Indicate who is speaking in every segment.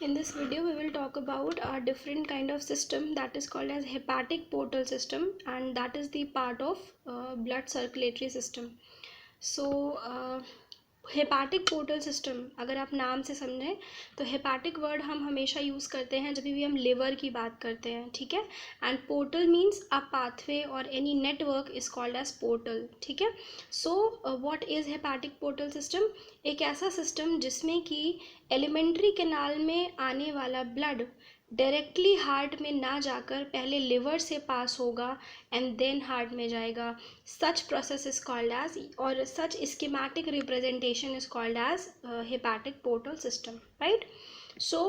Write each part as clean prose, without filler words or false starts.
Speaker 1: In this video, we will talk about a different kind of system that is called as hepatic portal system, and that is the part of blood circulatory system. So, hepatic portal system अगर आप नाम से समझें तो hepatic word हम हमेशा use करते हैं जब भी हम लिवर की बात करते हैं, ठीक है। And portal means a pathway or any network is called as portal, ठीक है। So what is hepatic portal system? एक ऐसा सिस्टम जिसमें कि एलिमेंट्री कैनाल में आने वाला ब्लड डायरेक्टली हार्ट में ना जाकर पहले लिवर से पास होगा एंड देन हार्ट में जाएगा। Such process is called as, और such schematic representation is called as hepatic portal system, right. So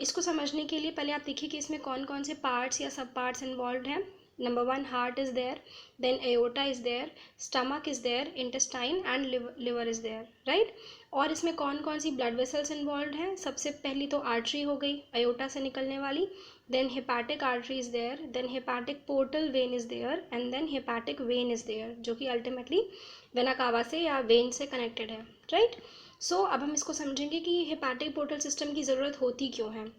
Speaker 1: इसको समझने के लिए पहले आप देखिए कि इसमें कौन कौन से पार्ट्स या सब पार्ट्स इन्वॉल्व हैं। Number 1, heart is there, then aorta is there, stomach is there, intestine and liver is there, right. और इसमें कौन कौन सी ब्लड वेसल्स इन्वॉल्व हैं? सबसे पहली तो आर्टरी हो गई एओर्टा से निकलने वाली, then hepatic artery is there, then hepatic portal vein is there, and then hepatic vein is there, जो कि अल्टीमेटली वेना कावा से या वेन से कनेक्टेड है, राइट। सो अब हम इसको समझेंगे कि हेपाटिक पोर्टल सिस्टम की ज़रूरत होती क्यों है।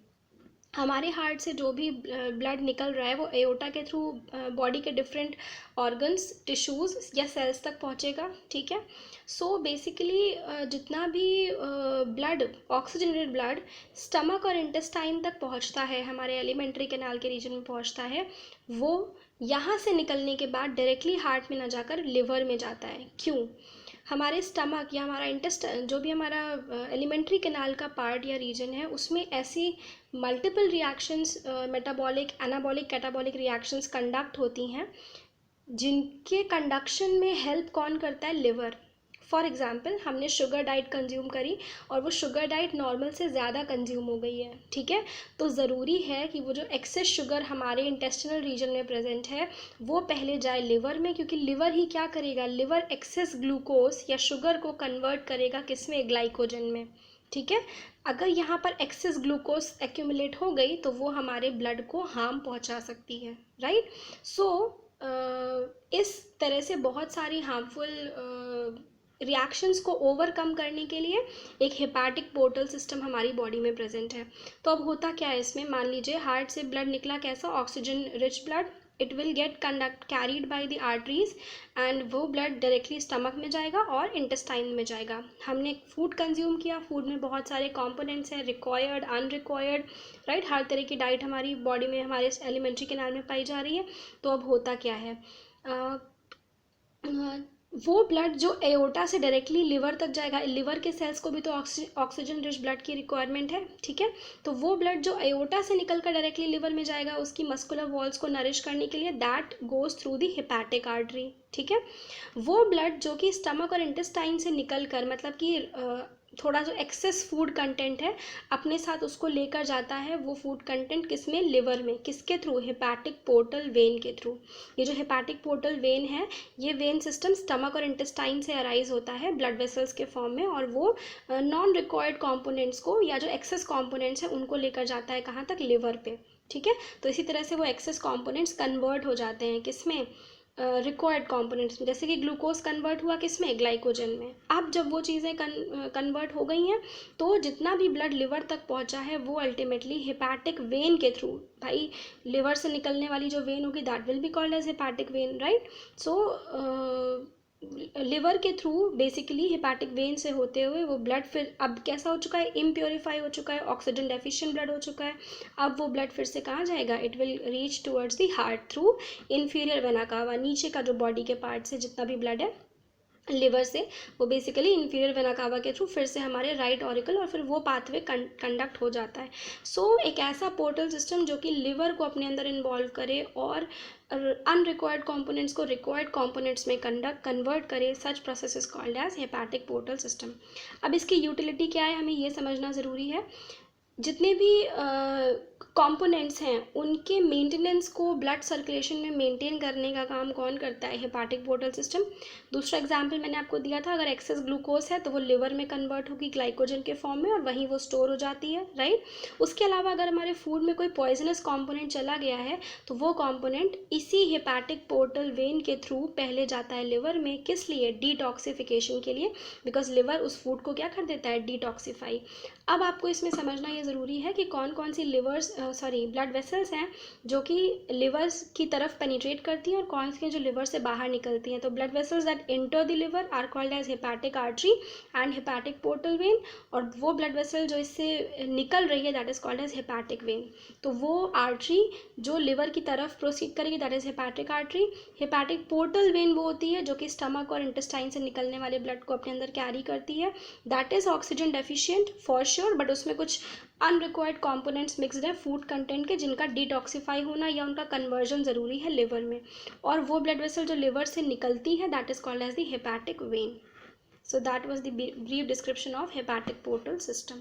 Speaker 1: हमारे हार्ट से जो भी ब्लड निकल रहा है वो एओर्टा के थ्रू बॉडी के डिफरेंट ऑर्गन्स, टिश्यूज़ या सेल्स तक पहुंचेगा, ठीक है। सो बेसिकली जितना भी ब्लड, ऑक्सीजनेटेड ब्लड स्टमक और इंटेस्टाइन तक पहुंचता है, हमारे एलिमेंट्री कैनाल के रीजन में पहुंचता है, वो यहाँ से निकलने के बाद डायरेक्टली हार्ट में ना जाकर लिवर में जाता है। क्यों? हमारे स्टमक या हमारा इंटेस्टाइन, जो भी हमारा एलिमेंट्री कैनाल का पार्ट या रीजन है, उसमें ऐसी multiple reactions, metabolic, anabolic, catabolic reactions conduct होती हैं जिनके कंडक्शन में हेल्प कौन करता है? लिवर। फॉर एग्जाम्पल, हमने शुगर डाइट कंज्यूम करी और वो शुगर डाइट नॉर्मल से ज़्यादा कंज्यूम हो गई है, ठीक है। तो ज़रूरी है कि वो जो एक्सेस शुगर हमारे इंटेस्टिनल रीजन में प्रेजेंट है वो पहले जाए लिवर में, क्योंकि लिवर ही क्या करेगा? लिवर एक्सेस ग्लूकोज या शुगर को कन्वर्ट करेगा किसमें? ग्लाइकोजन में, ठीक है। अगर यहाँ पर एक्सेस ग्लूकोज एक्यूमुलेट हो गई तो वो हमारे ब्लड को हार्म पहुँचा सकती है, राइट। सो इस तरह से बहुत सारी हार्मफुल रिएक्शंस को ओवरकम करने के लिए एक हेपाटिक पोर्टल सिस्टम हमारी बॉडी में प्रेजेंट है। तो अब होता क्या है इसमें? मान लीजिए हार्ट से ब्लड निकला, कैसा? Oxygen rich blood. It will get carried by the arteries and वो ब्लड डायरेक्टली स्टमक में जाएगा और इंटेस्टाइन में जाएगा। हमने फूड कंज्यूम किया, फूड में बहुत सारे कंपोनेंट्स हैं, रिक्वायर्ड, अनरिक्वायर्ड, राइट। हर तरह की डाइट हमारी बॉडी में, हमारे एलिमेंट्री कैनाल में पाई जा रही है। तो अब होता क्या है, वो ब्लड जो एओर्टा से डायरेक्टली लिवर तक जाएगा, लिवर के सेल्स को भी तो ऑक्सीजन रिच ब्लड की रिक्वायरमेंट है, ठीक है। तो वो ब्लड जो एओर्टा से निकल कर डायरेक्टली लिवर में जाएगा उसकी मस्कुलर वॉल्स को नरिश करने के लिए, that goes through the hepatic artery, ठीक है। वो ब्लड जो कि स्टमक और इंटेस्टाइन से निकल कर, मतलब कि थोड़ा जो एक्सेस फूड कंटेंट है अपने साथ उसको लेकर जाता है, वो फूड कंटेंट किसमें? लिवर में। किसके थ्रू? हेपाटिक पोर्टल वेन के थ्रू। ये जो हेपाटिक पोर्टल वेन है, ये वेन सिस्टम स्टमक और इंटेस्टाइन से अराइज होता है ब्लड वेसल्स के फॉर्म में, और वो नॉन रिक्वायर्ड कंपोनेंट्स को या जो एक्सेस कंपोनेंट्स हैं उनको लेकर जाता है कहाँ तक? लिवर पे, ठीक है। तो इसी तरह से वो एक्सेस कंपोनेंट्स कन्वर्ट हो जाते हैं किसमें? रिक्वायर्ड कंपोनेंट्स में। जैसे कि ग्लूकोज कन्वर्ट हुआ किसमें? ग्लाइकोजन में। अब जब वो चीज़ें कन्वर्ट हो गई हैं तो जितना भी ब्लड लिवर तक पहुंचा है वो अल्टीमेटली हेपाटिक वेन के थ्रू, भाई लिवर से निकलने वाली जो वेन होगी that will be called as hepatic vein, right. So liver के थ्रू बेसिकली हेपाटिक वेन से होते हुए वो ब्लड फिर अब कैसा हो चुका है? इम्प्योरीफाई हो चुका है, ऑक्सीजन डेफिशिएंट ब्लड हो चुका है। अब वो ब्लड फिर से कहाँ जाएगा? It will reach towards the heart through inferior vena cava. नीचे का जो बॉडी के पार्ट से जितना भी ब्लड है लिवर से, वो बेसिकली इन्फीरियर वेना कावा के थ्रू फिर से हमारे राइट ऑरिकल, और फिर वो पाथवे कंडक्ट हो जाता है। सो एक ऐसा पोर्टल सिस्टम जो कि लिवर को अपने अंदर इन्वॉल्व करे और अनरिक्वायर्ड कंपोनेंट्स को रिक्वायर्ड कंपोनेंट्स में कन्वर्ट करे, such process is called as hepatic portal system. अब इसकी यूटिलिटी क्या है हमें ये समझना ज़रूरी है। जितने भी कंपोनेंट्स हैं उनके मेंटेनेंस को ब्लड सर्कुलेशन में मेंटेन करने का काम कौन करता है? Hepatic portal system. दूसरा एग्जांपल मैंने आपको दिया था, अगर एक्सेस ग्लूकोज है तो वो लिवर में कन्वर्ट होगी ग्लाइकोजन के फॉर्म में और वहीं वो स्टोर हो जाती है, राइट। उसके अलावा अगर हमारे फूड में कोई पॉइजनस कॉम्पोनेंट चला गया है तो वो कॉम्पोनेंट इसी हेपाटिक पोर्टल वेन के थ्रू पहले जाता है लिवर में। किस लिए? डिटॉक्सिफिकेशन के लिए, बिकॉज लिवर उस फूड को क्या कर देता है? डिटॉक्सिफाई। अब आपको इसमें समझना ये ज़रूरी है कि कौन कौन सी ब्लड वेसल्स हैं जो कि लिवर्स की तरफ पेनिट्रेट करती हैं और कौन सी हैं जो लिवर से बाहर निकलती हैं। तो blood vessels that enter the liver are called as hepatic artery and hepatic portal vein, और वो ब्लड वेसल जो इससे निकल रही है that is called as hepatic vein. तो वो आर्टरी जो लिवर की तरफ प्रोसीड करेगी that is hepatic artery. Hepatic portal vein वो होती है जो कि स्टमक और इंटेस्टाइन से निकलने वाले ब्लड को अपने अंदर कैरी करती है। That is oxygen deficient for sure, but उसमें कुछ अनरिक्वायर्ड कंपोनेंट्स मिक्सड है फूड कंटेंट के, जिनका डिटॉक्सिफाई होना या उनका कन्वर्जन ज़रूरी है लिवर में। और वो ब्लड वेसल जो लिवर से निकलती है that is called as the hepatic vein. So that was the brief description of hepatic portal system.